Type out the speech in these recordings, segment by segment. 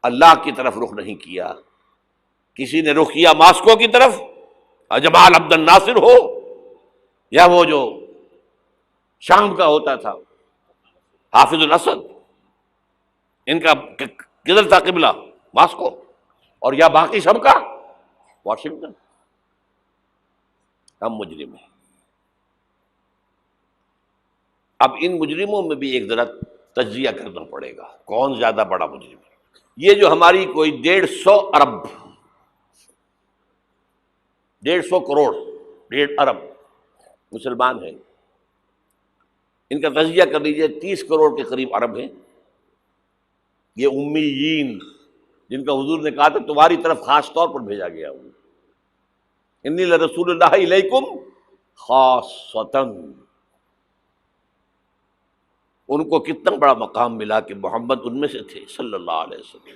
اللہ کی طرف رخ نہیں کیا، کسی نے رخ کیا ماسکو کی طرف، جمال عبد الناصر ہو یا وہ جو شام کا ہوتا تھا حافظ الاسد، ان کا کدھر تھا قبلہ؟ ماسکو، اور یا باقی سب کا واشنگٹن۔ ہم مجرم ہیں۔ اب ان مجرموں میں بھی ایک ذرا تجزیہ کرنا پڑے گا، کون زیادہ بڑا مجرم ہے۔ یہ جو ہماری کوئی 150 ارب، 150 کروڑ، 1.5 ارب مسلمان ہیں، ان کا تجزیہ کر لیجئے، 30 کروڑ کے قریب عرب ہیں، یہ امیین جن کا حضور نے کہا تھا تمہاری طرف خاص طور پر بھیجا گیا ہوں، انی لرسول اللہ الیکم خاصۃً۔ ان کو کتنا بڑا مقام ملا کہ محمد ان میں سے تھے صلی اللہ علیہ وسلم،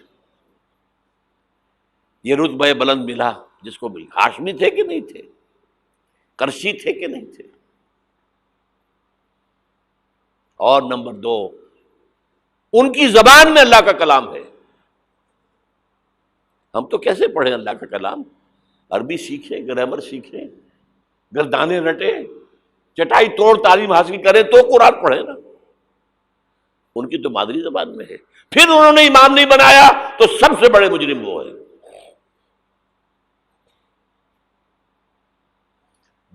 یہ رتبہ بلند ملا جس کو بھی ہاشمی تھے کہ نہیں تھے، قرشی تھے کہ نہیں تھے۔ اور نمبر 2، ان کی زبان میں اللہ کا کلام ہے۔ ہم تو کیسے پڑھیں اللہ کا کلام؟ عربی سیکھیں، گرامر سیکھیں، گردانے رٹیں، چٹائی توڑ تعلیم حاصل کریں تو قرآن پڑھیں نا۔ ان کی تو مادری زبان میں ہے، پھر انہوں نے امام نہیں بنایا تو سب سے بڑے مجرم وہ ہیں۔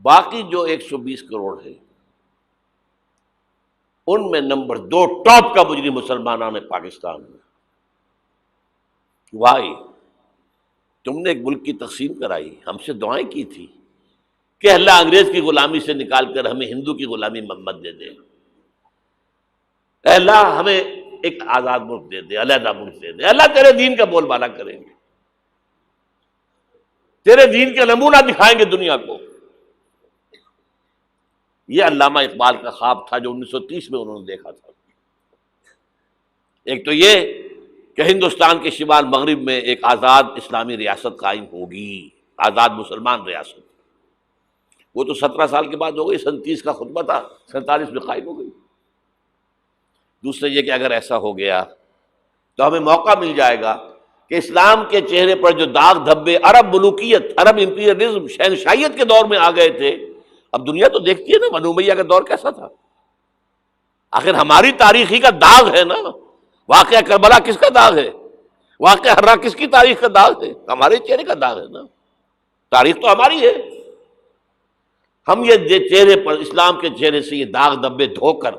باقی جو 120 کروڑ ہے، ان میں نمبر 2 ٹاپ کا مجرم مسلمانوں نے پاکستان میں۔ وائی تم نے ایک ملک کی تقسیم کرائی، ہم سے دعائیں کی تھی کہ اللہ انگریز کی غلامی سے نکال کر ہمیں ہندو کی غلامی مت دے دے، اے اللہ ہمیں ایک آزاد ملک دے دے، علیحدہ ملک دے دے، اللہ تیرے دین کا بول بالا کریں گے، تیرے دین کا نمونہ دکھائیں گے دنیا کو۔ یہ علامہ اقبال کا خواب تھا جو 1930 میں انہوں نے دیکھا تھا۔ ایک تو یہ کہ ہندوستان کے شمال مغرب میں ایک آزاد اسلامی ریاست قائم ہوگی، آزاد مسلمان ریاست۔ وہ تو 17 سال کے بعد ہو گئی، 37 کا خطبہ تھا، 47 میں قائم ہو گئی۔ دوسرے یہ کہ اگر ایسا ہو گیا تو ہمیں موقع مل جائے گا کہ اسلام کے چہرے پر جو داغ دھبے عرب ملوکیت، عرب امپیریلزم، شہنشاہیت کے دور میں آ گئے تھے، اب دنیا تو دیکھتی ہے نا بنو امیہ کا دور کیسا تھا۔ آخر ہماری تاریخ ہی کا داغ ہے نا، واقعہ کربلا کس کا داغ ہے، واقعہ ہررا کس کی تاریخ کا داغ ہے؟ ہمارے چہرے کا داغ ہے نا، تاریخ تو ہماری ہے۔ ہم یہ چہرے پر، اسلام کے چہرے سے یہ داغ دھبے دھو کر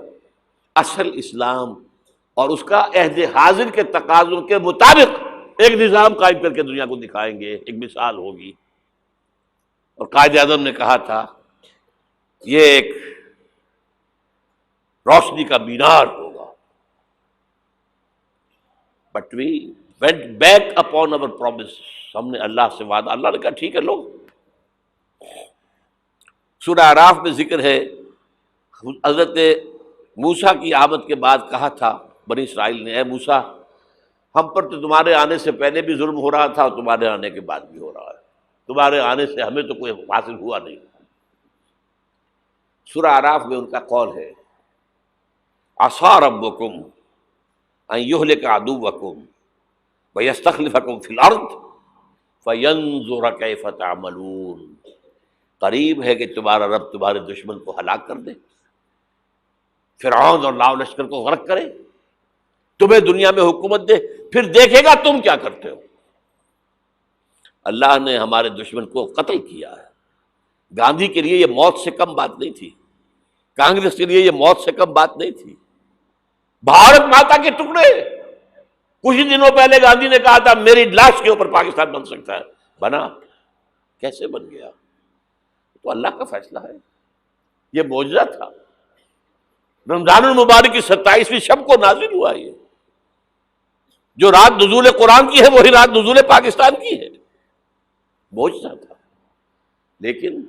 اصل اسلام اور اس کا عہد حاضر کے تقاضوں کے مطابق ایک نظام قائم کر کے دنیا کو دکھائیں گے، ایک مثال ہوگی۔ اور قائد اعظم نے کہا تھا یہ ایک روشنی کا مینار ہوگا۔ But we went back upon our promise، ہم نے اللہ سے وعدہ، اللہ نے کہا ٹھیک ہے لو۔ سورہ اعراف میں ذکر ہے حضرت موسیٰ کی آمد کے بعد کہا تھا بنی اسرائیل نے، اے موسیٰ ہم پر تو تمہارے آنے سے پہلے بھی ظلم ہو رہا تھا اور تمہارے آنے کے بعد بھی ہو رہا ہے، تمہارے آنے سے ہمیں تو کوئی حاصل ہوا نہیں۔ سورہ اعراف میں ان کا قول ہے عصا ربکم ان یہلک عدوکم ویستخلفکم فی الارض فینظر کیف تعملون، قریب ہے کہ تمہارا رب تمہارے دشمن کو ہلاک کر دے، فرعون اور لاؤ لشکر کو غرق کرے، تمہیں دنیا میں حکومت دے، پھر دیکھے گا تم کیا کرتے ہو۔ اللہ نے ہمارے دشمن کو قتل کیا ہے۔ گاندھی کے لیے یہ موت سے کم بات نہیں تھی، کانگریس کے لیے یہ موت سے کم بات نہیں تھی۔ بھارت ماتا کے ٹکڑے، کچھ ہی دنوں پہلے گاندھی نے کہا تھا میری لاش کے اوپر پاکستان بن سکتا ہے، بنا؟ کیسے بن گیا؟ تو اللہ کا فیصلہ ہے، یہ معجزہ تھا۔ رمضان المبارک کی 27ویں شب کو نازل ہوا، یہ جو رات نزول قرآن کی ہے وہی رات نزول پاکستان کی ہے، معجزہ تھا۔ لیکن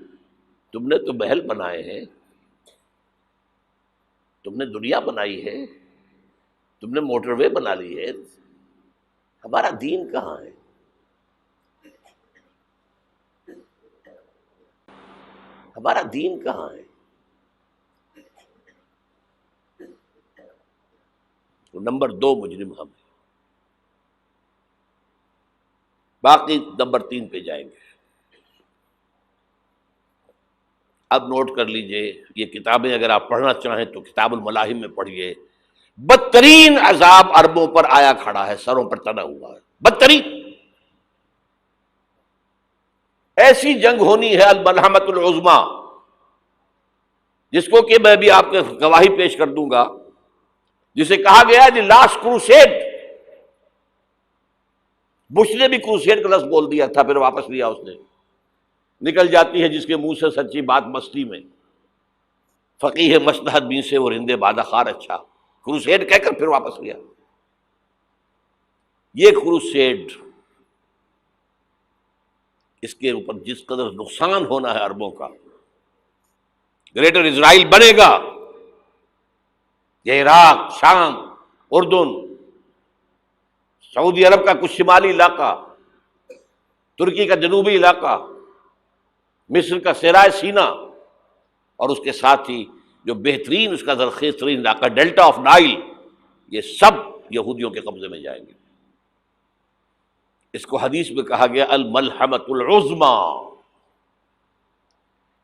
تم نے تو محل بنائے ہیں، تم نے دنیا بنائی ہے، تم نے موٹر وے بنا لی ہے، ہمارا دین کہاں ہے؟ ہمارا دین کہاں ہے؟ تو نمبر 2 مجرم ہم ہیں۔ باقی نمبر 3 پہ جائیں گے۔ اب نوٹ کر لیجئے، یہ کتابیں اگر آپ پڑھنا چاہیں تو کتاب الملاحم میں پڑھیے۔ بدترین عذاب عربوں پر آیا کھڑا ہے، سروں پر تنا ہوا ہے، بدترین۔ ایسی جنگ ہونی ہے الملحمۃ العظمیٰ، جس کو کہ میں بھی آپ کو گواہی پیش کر دوں گا، جسے کہا گیا ہے دی لاسٹ کروسیڈ۔ بش نے بھی کروسیڈ کا لفظ بول دیا تھا، پھر واپس لیا اس نے۔ نکل جاتی ہے جس کے منہ سے سچی بات مستی میں، فقیہ مصلحت بین سے وہ رندے بادہ خار اچھا، کروسیڈ کہہ کر پھر واپس لیا۔ یہ کروسیڈ، اس کے اوپر جس قدر نقصان ہونا ہے عربوں کا، گریٹر اسرائیل بنے گا، یہ عراق، شام، اردن، سعودی عرب کا کچھ شمالی علاقہ، ترکی کا جنوبی علاقہ، مصر کا صحرائے سینا، اور اس کے ساتھ ہی جو بہترین اس کا زرخیز ترین علاقہ ڈیلٹا آف نائل، یہ سب یہودیوں کے قبضے میں جائیں گے۔ اس کو حدیث میں کہا گیا الملحمۃ العظمیٰ۔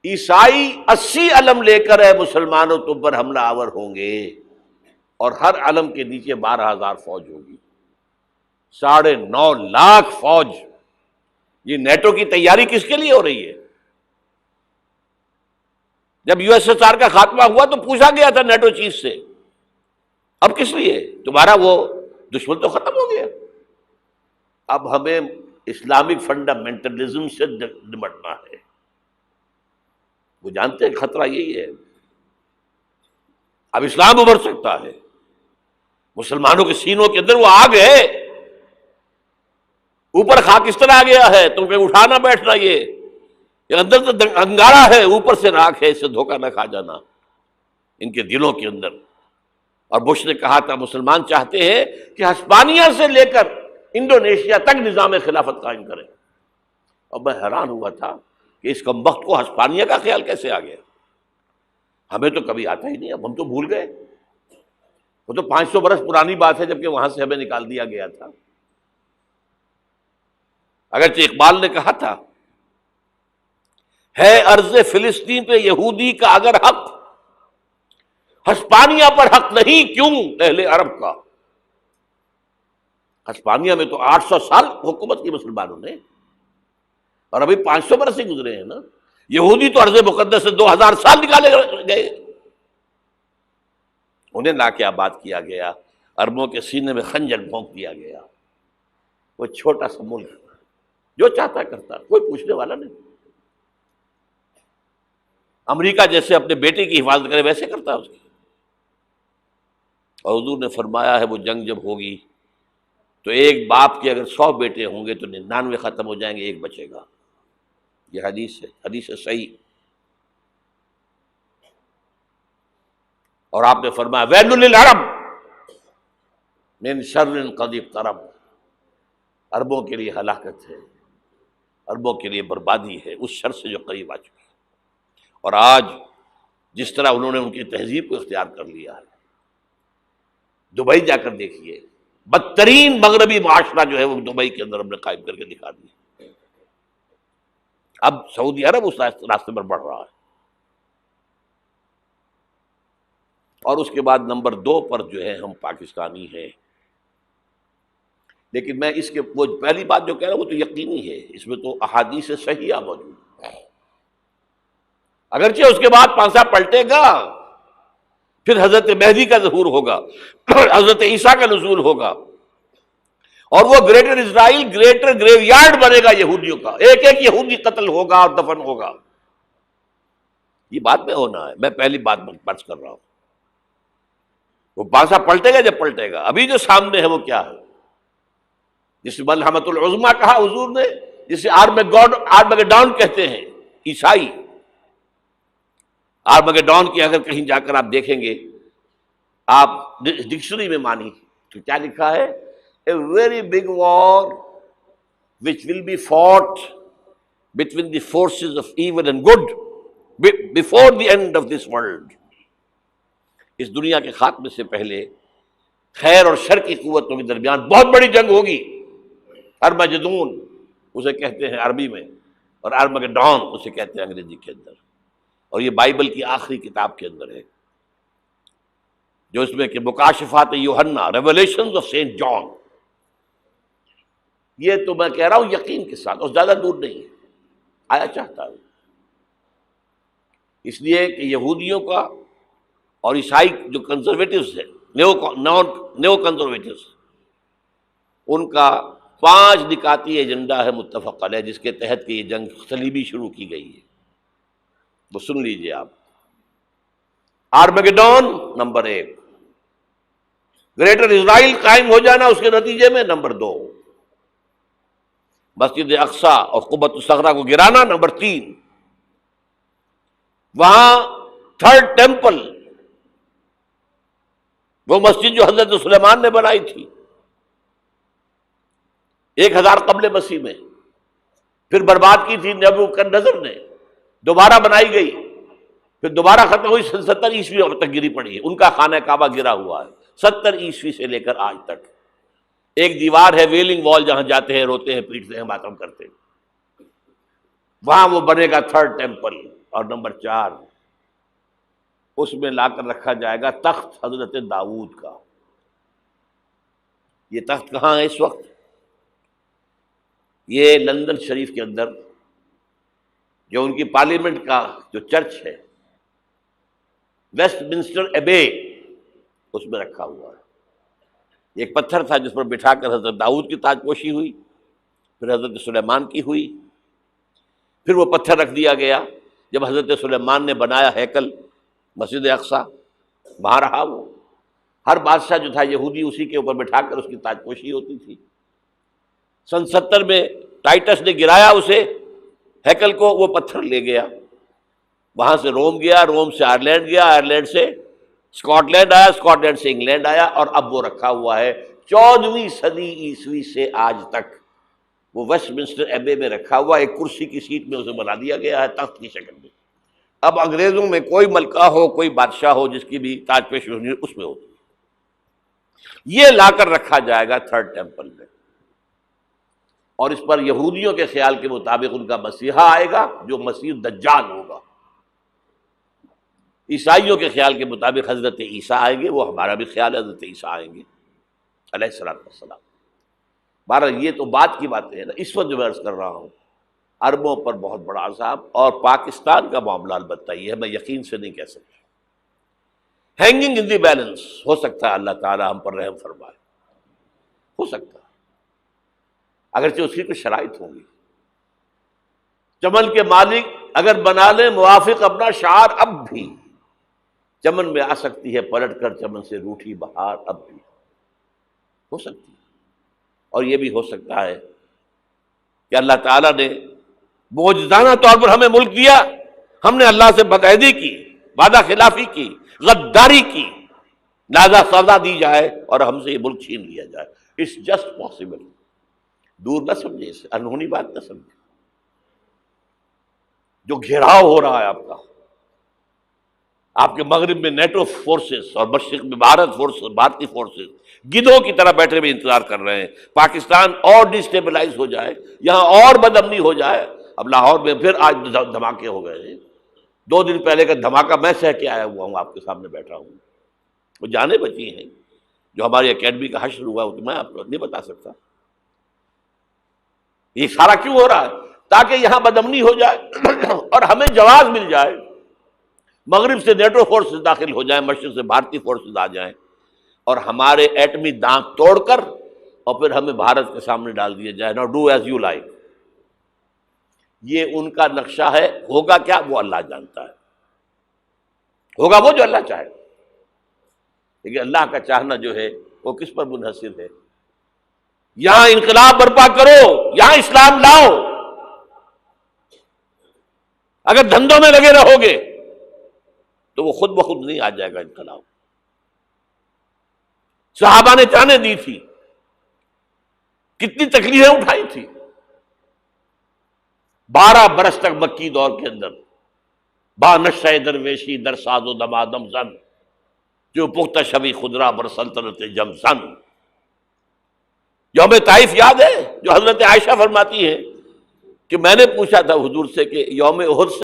عیسائی 80 علم لے کر اے مسلمانوں تم پر حملہ آور ہوں گے، اور ہر علم کے نیچے 12,000 فوج ہوگی، 9.5 لاکھ فوج۔ یہ نیٹو کی تیاری کس کے لیے ہو رہی ہے؟ جب یو ایس ایس آر کا خاتمہ ہوا تو پوچھا گیا تھا نیٹو چیف سے، اب کس لیے؟ تمہارا وہ دشمن تو ختم ہو گیا، اب ہمیں اسلامک فنڈامنٹلزم سے نمٹنا ہے۔ وہ جانتے ہیں خطرہ یہی ہے، اب اسلام ابھر سکتا ہے، مسلمانوں کے سینوں کے اندر وہ آگ ہے، اوپر خاکستر آ گیا ہے، تم کو اٹھانا بیٹھنا، یہ اندر تو انگارہ ہے، اوپر سے راکھ ہے، اس سے دھوکہ نہ کھا جانا ان کے دلوں کے اندر۔ اور بش نے کہا تھا مسلمان چاہتے ہیں کہ ہسپانیہ سے لے کر انڈونیشیا تک نظام خلافت قائم کریں، اور میں حیران ہوا تھا کہ اس کمبخت کو ہسپانیہ کا خیال کیسے آ گیا؟ ہمیں تو کبھی آتا ہی نہیں، اب ہم تو بھول گئے، وہ تو 500 برس پرانی بات ہے جبکہ وہاں سے ہمیں نکال دیا گیا تھا۔ اگرچہ اقبال نے کہا تھا ہے ارض فلسطین پہ یہودی کا اگر حق، ہسپانیہ پر حق نہیں کیوں اہل عرب کا؟ ہسپانیہ میں تو 800 سال حکومت کی مسلمانوں نے، اور ابھی 500 برس ہی گزرے ہیں نا۔ یہودی تو ارض مقدس سے 2000 سال نکالے گئے، انہیں لا کے آباد کیا گیا، عربوں کے سینے میں خنجر بھونک دیا گیا۔ وہ چھوٹا سا ملک جو چاہتا کرتا، کوئی پوچھنے والا نہیں۔ امریکہ جیسے اپنے بیٹے کی حفاظت کرے ویسے کرتا اس کی۔ اور حضور نے فرمایا ہے وہ جنگ جب ہوگی تو ایک باپ کے اگر 100 بیٹے ہوں گے تو 99 ختم ہو جائیں گے، ایک بچے گا۔ یہ حدیث ہے، حدیث ہے صحیح۔ اور آپ نے فرمایا ویل للعرب من شر قد اقترب، عربوں کے لیے ہلاکت ہے، عربوں کے لیے بربادی ہے اس شر سے جو قریب آ چکی ہے۔ اور آج جس طرح انہوں نے ان کی تہذیب کو اختیار کر لیا ہے، دبئی جا کر دیکھیے، بدترین مغربی معاشرہ جو ہے وہ دبئی کے اندر ہم نے قائم کر کے دکھا دیا۔ اب سعودی عرب اس راستے پر بڑھ رہا ہے۔ اور اس کے بعد نمبر 2 پر جو ہے ہم پاکستانی ہیں، لیکن میں اس کے وہ پہلی بات جو کہہ رہا ہوں وہ تو یقینی ہے، اس میں تو احادیث صحیحہ موجود ہے۔ اگرچہ اس کے بعد پانسا پلٹے گا، پھر حضرت مہدی کا ظہور ہوگا، حضرت عیسیٰ کا نزول ہوگا، اور وہ گریٹر اسرائیل گریٹر گریو یارڈ بنے گا یہودیوں کا، ایک ایک یہودی قتل ہوگا اور دفن ہوگا۔ یہ بات میں ہونا ہے، میں پہلی بات بات کر رہا ہوں۔ وہ پانسا پلٹے گا جب پلٹے گا، ابھی جو سامنے ہے وہ کیا ہے؟ جس ملحمۃ العظمیٰ کہا حضور نے، جسے آرمگیڈون کہتے ہیں عیسائی۔ آرمگیڈون کی اگر کہیں جا کر آپ دیکھیں گے، آپ ڈکشنری میں مانی تو کیا لکھا ہے؟ A very big war which will be fought between the forces of evil and good before the end of this world۔ اس دنیا کے خاتمے سے پہلے خیر اور شر کی قوتوں کے درمیان بہت بڑی جنگ ہوگی، ارمجدون۔ اسے کہتے ہیں عربی میں، اور ارمگڈون اسے کہتے ہیں انگریزی کے اندر، اور یہ بائبل کی آخری کتاب کے اندر ہے، جو اس میں کہ مکاشفات یوحنا، ریولیشنز آف سینٹ جان. یہ تو میں کہہ رہا ہوں یقین کے ساتھ، اور زیادہ دور نہیں ہے، آیا چاہتا ہوں. اس لیے کہ یہودیوں کا اور عیسائی جو کنزرویٹوز ہیں، نیو کنزرویٹوز، ان کا 5 نکاتی ایجنڈا ہے متفق علیہ، جس کے تحت کہ یہ جنگ صلیبی شروع کی گئی ہے. وہ سن لیجئے آپ. آرمیگیڈون نمبر 1، گریٹر اسرائیل قائم ہو جانا اس کے نتیجے میں نمبر 2، مسجد اقصی اور قبۃ الصخرہ کو گرانا نمبر 3، وہاں تھرڈ ٹیمپل، وہ مسجد جو حضرت سلیمان نے بنائی تھی 1000 قبل مسیح میں، پھر برباد کی تھی نیبوکدنیزر نے، دوبارہ بنائی گئی، پھر دوبارہ ختم ہوئی 70 عیسوی تک گری پڑی ہے. ان کا خانہ کعبہ گرا ہوا ہے 70 عیسوی سے لے کر آج تک. ایک دیوار ہے ویلنگ وال، جہاں جاتے ہیں، روتے ہیں، پیٹتے ہیں، ماتم کرتے ہیں، وہاں وہ بنے گا تھرڈ ٹیمپل. اور نمبر 4، اس میں لا کر رکھا جائے گا تخت حضرت داؤد کا. یہ تخت کہاں ہے اس وقت؟ یہ لندن شریف کے اندر، جو ان کی پارلیمنٹ کا جو چرچ ہے، ویسٹ منسٹر ایبے، اس میں رکھا ہوا ہے. ایک پتھر تھا جس پر بٹھا کر حضرت داؤد کی تاج پوشی ہوئی، پھر حضرت سلیمان کی ہوئی، پھر وہ پتھر رکھ دیا گیا جب حضرت سلیمان نے بنایا ہیکل مسجد اقصی، وہاں رہا وہ. ہر بادشاہ جو تھا یہودی اسی کے اوپر بٹھا کر اس کی تاج پوشی ہوتی تھی. سن 70 میں ٹائٹس نے گرایا اسے، ہیکل کو، وہ پتھر لے گیا، وہاں سے روم گیا، روم سے آئرلینڈ گیا، آئرلینڈ سے اسکاٹ لینڈ آیا، اسکاٹ لینڈ سے انگلینڈ آیا، اور اب وہ رکھا ہوا ہے 14ویں صدی عیسوی سے آج تک. وہ ویسٹ منسٹر ایبے میں رکھا ہوا، ایک کرسی کی سیٹ میں اسے بنا دیا گیا ہے تخت کی شکل میں. اب انگریزوں میں کوئی ملکہ ہو، کوئی بادشاہ ہو جس کی بھی تاج پوشی ہونی اس میں ہوتی. یہ لا کر رکھا جائے گا تھرڈ ٹیمپل میں، اور اس پر یہودیوں کے خیال کے مطابق ان کا مسیحا آئے گا جو مسیح دجال ہوگا. عیسائیوں کے خیال کے مطابق حضرت عیسیٰ آئیں گے، وہ ہمارا بھی خیال ہے حضرت عیسیٰ آئیں گے علیہ السلام. بہرحال یہ تو بات کی باتیں ہیں نا. اس وقت جو میں عرض کر رہا ہوں، عربوں پر بہت بڑا عذاب، اور پاکستان کا معاملہ البتہ یہ ہے، میں یقین سے نہیں کہہ سکتا. ہینگنگ ان دی بیلنس، ہو سکتا ہے اللہ تعالیٰ ہم پر رحم فرمائے، ہو سکتا ہے، اگرچہ اس کی کچھ شرائط ہوں گی. چمن کے مالک اگر بنا لیں موافق اپنا شعار، اب بھی چمن میں آ سکتی ہے پلٹ کر چمن سے روٹھی بہار، اب بھی ہو سکتی ہے. اور یہ بھی ہو سکتا ہے کہ اللہ تعالیٰ نے معجزانہ طور پر ہمیں ملک دیا، ہم نے اللہ سے بدعہدی کی، وعدہ خلافی کی، غداری کی، لہذا سزا دی جائے اور ہم سے یہ ملک چھین لیا جائے. It's just possible. دور نہ سمجھے اسے، انہونی بات نہ سمجھے. جو گھیراؤ ہو رہا ہے آپ کا، آپ کے مغرب میں نیٹو فورسز اور مشرق میں بھارتی فورسز گدھوں کی طرح بیٹھے ہوئے انتظار کر رہے ہیں پاکستان اور ڈسٹیبلائز ہو جائے، یہاں اور بدامنی ہو جائے. اب لاہور میں پھر آج دھماکے ہو گئے ہیں. 2 دن پہلے کا دھماکہ میں سہ کے آیا ہوا ہوں، آپ کے سامنے بیٹھا ہوں. وہ جانیں بچی ہیں، جو ہماری اکیڈمی کا حشر ہوا وہ تو میں آپ کو نہیں بتا سکتا. یہ سارا کیوں ہو رہا ہے؟ تاکہ یہاں بدامنی ہو جائے اور ہمیں جواز مل جائے. مغرب سے نیٹو فورسز داخل ہو جائیں، مشرق سے بھارتی فورسز آ جائیں، اور ہمارے ایٹمی دانت توڑ کر اور پھر ہمیں بھارت کے سامنے ڈال دیا جائے. نو ڈو ایز یو لائک. یہ ان کا نقشہ ہے. ہوگا کیا وہ اللہ جانتا ہے، ہوگا وہ جو اللہ چاہے. لیکن اللہ کا چاہنا جو ہے وہ کس پر منحصر ہے؟ یہاں انقلاب برپا کرو، یہاں اسلام لاؤ. اگر دھندوں میں لگے رہو گے تو وہ خود بخود نہیں آ جائے گا انقلاب. صحابہ نے جانیں دی تھی، کتنی تکلیفیں اٹھائی تھی. 12 برس تک مکی دور کے اندر با نشہ درویشی در ساز و دمادم زن، جو پختہ شبی خدرا بر سلطنت جم زن. یوم طائف یاد ہے جو حضرت عائشہ فرماتی ہے کہ میں نے پوچھا تھا حضور سے کہ یوم احد